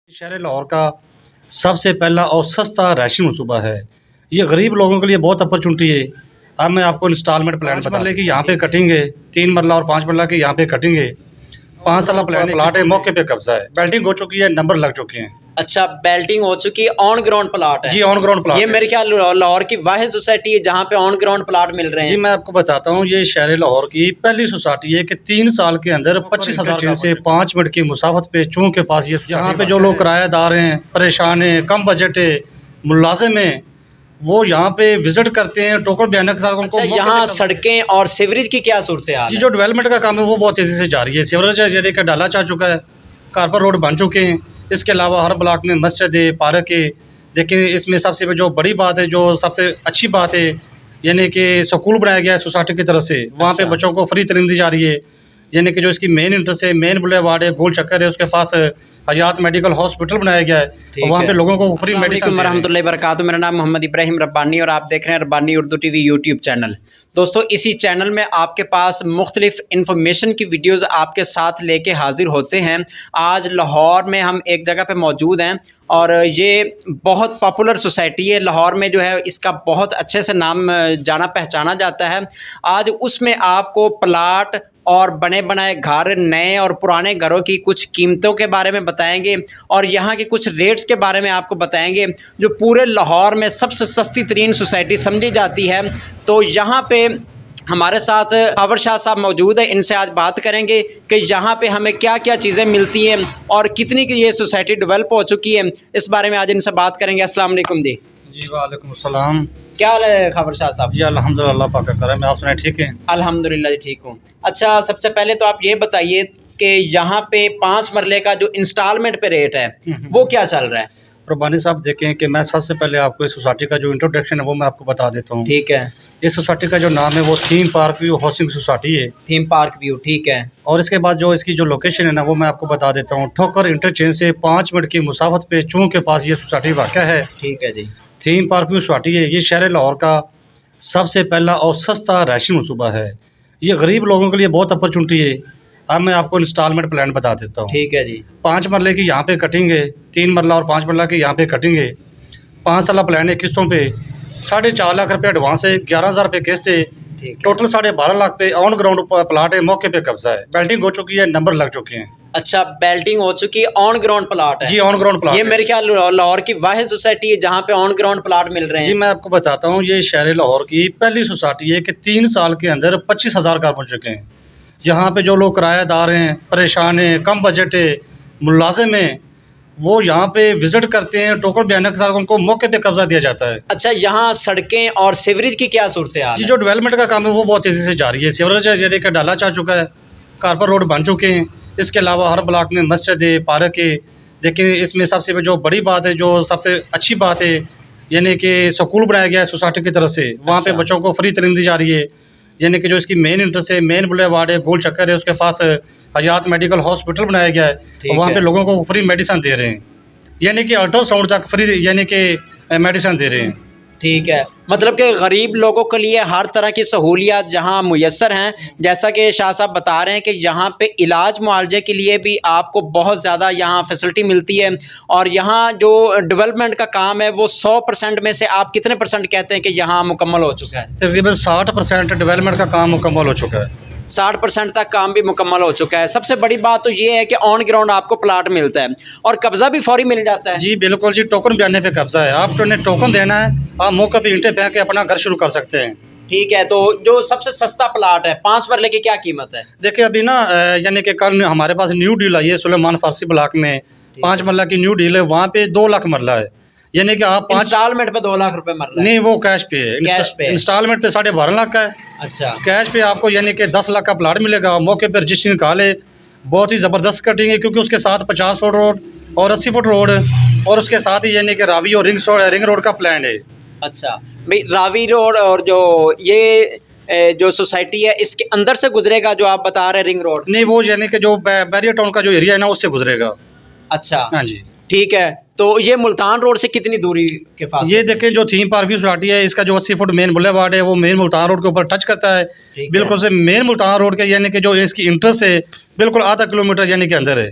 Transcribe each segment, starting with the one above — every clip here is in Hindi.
शहर लाहौर का सबसे पहला और सस्ता रहायशी मनसूबा है। ये गरीब लोगों के लिए बहुत अपॉर्चुनिटी है। अब मैं आपको इंस्टॉलमेंट प्लान बता मरले की यहाँ पे कटेंगे, 3 मरला और 5 मरला के यहाँ पे कटेंगे। 5 साल प्लाट है, मौके पे कब्जा है, बेल्टिंग हो चुकी है, नंबर लग चुके हैं। अच्छा, बेल्टिंग हो चुकी है, ऑन ग्राउंड प्लाट है जी, ऑन ग्राउंड प्लाट ये मेरे ख्याल लाहौर की वाहिद सोसाइटी है जहाँ पे ऑन ग्राउंड प्लाट मिल रहे हैं। जी, मैं आपको बताता हूँ, ये शहर लाहौर की पहली सोसाइटी है कि 3 साल के अंदर 25,000 से 5 मिनट की मुसाफत पे चूँ के पास ये यहाँ पे जो लोग किराएदार हैं, परेशान हैं, कम बजट है, मुलाजिम हैं, वो यहाँ पे विजिट करते हैं टोकन बयान के साथ। उनको अच्छा, यहाँ सड़कें और सीवरेज की क्या सूरत है? जी, जो डेवलपमेंट का काम है वो बहुत तेज़ी से जारी है। सीवरेज जरिए का डाला जा चुका है, कारपर रोड बन चुके हैं। इसके अलावा हर ब्लॉक में मस्जिद है, पार्क है। देखिए, इसमें सबसे जो बड़ी बात है, जो सबसे अच्छी बात है, यानी कि स्कूल बनाया गया है सोसाइटी की तरफ से। वहाँ पे बच्चों को फ्री तालीम दी जा रही है। यानी कि जो इसकी मेन इंट्रेंस है, मेन बुलेवार्ड है, गोल चक्कर है, उसके पास हयात मेडिकल हॉस्पिटल बनाया गया है। वहाँ पे लोगों को फ्री मेडिसिन। वरहमतुल्लाहि वबरकातुहू। मेरा नाम मोहम्मद इब्राहिम रब्बानी और आप देख रहे हैं Rabbani Urdu TV YouTube channel. दोस्तों, इसी चैनल में आपके पास मुख्तलिफ इंफॉर्मेशन की वीडियोज़ आपके साथ लेके हाजिर होते हैं। आज लाहौर में हम एक जगह पे मौजूद हैं और ये बहुत पॉपुलर सोसाइटी है लाहौर में, जो है इसका बहुत अच्छे से नाम जाना पहचाना जाता है। आज उसमें आपको प्लाट और बने बनाए घर, नए और पुराने घरों की कुछ कीमतों के बारे में बताएंगे और यहाँ के कुछ रेट्स के बारे में आपको बताएंगे, जो पूरे लाहौर में सबसे सस्ती तरीन सोसाइटी समझी जाती है। तो यहाँ पे हमारे साथ खावर शाह साहब मौजूद है, इनसे आज बात करेंगे कि यहाँ पे हमें क्या क्या चीज़ें मिलती हैं और कितनी की ये सोसाइटी डेवलप हो चुकी है। इस बारे में आज इनसे बात करेंगे। अस्सलाम वालेकुम जी। जी, वालेकुम अस्सलाम। क्या हाल है खावर शाह साहब? जी, अल्हम्दुलिल्लाह पाक का करम है। आप सुनाए, ठीक है? अल्हम्दुलिल्लाह जी, ठीक हूँ। अच्छा, सबसे पहले तो आप ये बताइए कि यहाँ पे 5 मरले का जो इंस्टॉलमेंट पे रेट है वो क्या चल रहा है? रब्बानी साहब, देखें कि मैं सबसे पहले आपको इस सोसाइटी का जो इंट्रोडक्शन है वो मैं आपको बता देता हूँ। ठीक है। इस सोसाइटी का जो नाम है वो theme park view housing society है। थीम पार्क व्यू, ठीक है। और इसके बाद जो इसकी जो लोकेशन है ना वो मैं आपको बता देता हूँ। ठोकर इंटरचेंज से 5 मिनट की मुसाफत पे चूँ के पास ये सोसाइटी वाक़या है। ठीक है जी। थीम पार्क व्यू सोसाइटी है। ये शहर लाहौर का सबसे पहला और सस्ता रहायशी मनसूबा है। ये गरीब लोगों के लिए बहुत अपॉर्चुनिटी है। अब मैं आपको इंस्टॉलमेंट प्लान बता देता हूँ। ठीक है जी। 5 मरले की यहाँ पे कटेंगे, 3 मरला और 5 मरला के यहाँ पे कटेंगे। 5 साल प्लान है, किस्तों पे 4.5 लाख रुपये एडवांस है, 11,000 रुपये किस्त है, टोटल 12.5 लाख पे ऑन ग्राउंड प्लाट है, मौके पे कब्जा है, बेल्टिंग हो चुकी है, नंबर लग चुके हैं। अच्छा, बेल्टिंग हो चुकी है, ऑन ग्राउंड प्लाट है? जी, ऑन ग्राउंड प्लाट। ये मेरे ख्याल लाहौर की वाहिद सोसाइटी है जहाँ पे ऑन ग्राउंड प्लाट मिल रहे हैं। जी, मैं आपको बताता हूँ, ये शहर लाहौर की पहली सोसाइटी है कि 3 साल के अंदर 25,000 घर बन चुके हैं। यहाँ पे जो लोग किराएदार हैं, परेशान हैं, कम बजट है, मुलाजिम हैं, वो यहाँ पे विजिट करते हैं टोकन बयान के साथ। उनको मौके पे कब्जा दिया जाता है। अच्छा, यहाँ सड़कें और सीवरेज की क्या सूरत है? जी, जो डेवलपमेंट का काम है वो बहुत तेज़ी से जारी है। सीवरेज जरिए का डाला जा चुका है, कारपर रोड बन चुके हैं। इसके अलावा हर ब्लॉक में मस्जिद है, पार्क है। देखिए, इसमें सबसे जो बड़ी बात है, जो सबसे अच्छी बात है, यानी कि स्कूल बनाया गया है सोसाइटी की तरफ से। वहाँ पे बच्चों को फ्री तालीम दी जा रही है। यानी कि जो इसकी मेन इंट्रेंस है, मेन बुलेवार्ड है, गोल चक्कर है, उसके पास हयात मेडिकल हॉस्पिटल बनाया गया है। वहाँ पे लोगों को फ्री मेडिसिन दे रहे हैं, यानी कि अल्ट्रासाउंड तक फ्री, यानी कि मेडिसिन दे रहे हैं। ठीक है, मतलब कि गरीब लोगों के लिए हर तरह की सहूलियात जहां मुयस्सर हैं। जैसा कि शाह साहब बता रहे हैं कि यहाँ पे इलाज मुआवजे के लिए भी आपको बहुत ज़्यादा यहाँ फैसिलिटी मिलती है। और यहाँ जो डेवलपमेंट का काम है वो 100% में से आप कितने परसेंट कहते हैं कि यहाँ मुकम्मल हो चुका है? तकरीबन 60% डेवलपमेंट का काम मुकम्मल हो चुका है। 60% तक काम भी मुकम्मल हो चुका है। सबसे बड़ी बात तो ये है कि ऑन ग्राउंड आपको प्लाट मिलता है और कब्जा भी फौरी मिल जाता है। जी बिल्कुल जी, टोकन बयाने पे कब्जा है। आपको टोकन देना है, आप मौके पे ईंटें फेंक के अपना घर शुरू कर सकते हैं। ठीक है, तो जो सबसे सस्ता प्लाट है 5 मरले की क्या कीमत है? देखिए, अभी ना यानी कि कल हमारे पास न्यू डील आई है सुलेमान फारसी ब्लॉक में। 5 मरला की न्यू डील है, वहाँ पे 2 लाख मरला है। यानी कि आप 5 इंस्टॉलमेंट पे 2 लाख रुपए मरला है? नहीं, वो कैश पे है। कैश पे? इंस्टॉलमेंट पे 12.5 लाख का है। अच्छा, कैश पे आपको यानी कि 10 लाख का प्लाट मिलेगा। मौके पर रजिस्ट्री निकाले, बहुत ही ज़बरदस्त कटिंग है, क्योंकि उसके साथ 50 फुट रोड और 80 फुट रोड और उसके साथ ही यानी कि रावी और रिंग रोड का प्लान है। अच्छा भाई, रावी रोड और जो ये जो सोसाइटी है इसके अंदर से गुजरेगा जो आप बता रहे हैं रिंग रोड? नहीं, वो यानी कि जो बैरियर टाउन का जो एरिया है ना उससे गुजरेगा। अच्छा, हाँ जी, ठीक है। तो ये मुल्तान रोड से कितनी दूरी के पास? ये देखें, जो थीम पार्क व्यू सोसाइटी है, इसका जो 80 फुट मेन बुलेवार्ड है वो मेन मुल्तान रोड के ऊपर टच करता है। बिल्कुल से मेन मुल्तान रोड के यानी कि जो इसकी इंट्रेस्ट है बिल्कुल आधा किलोमीटर यानी कि अंदर है।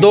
2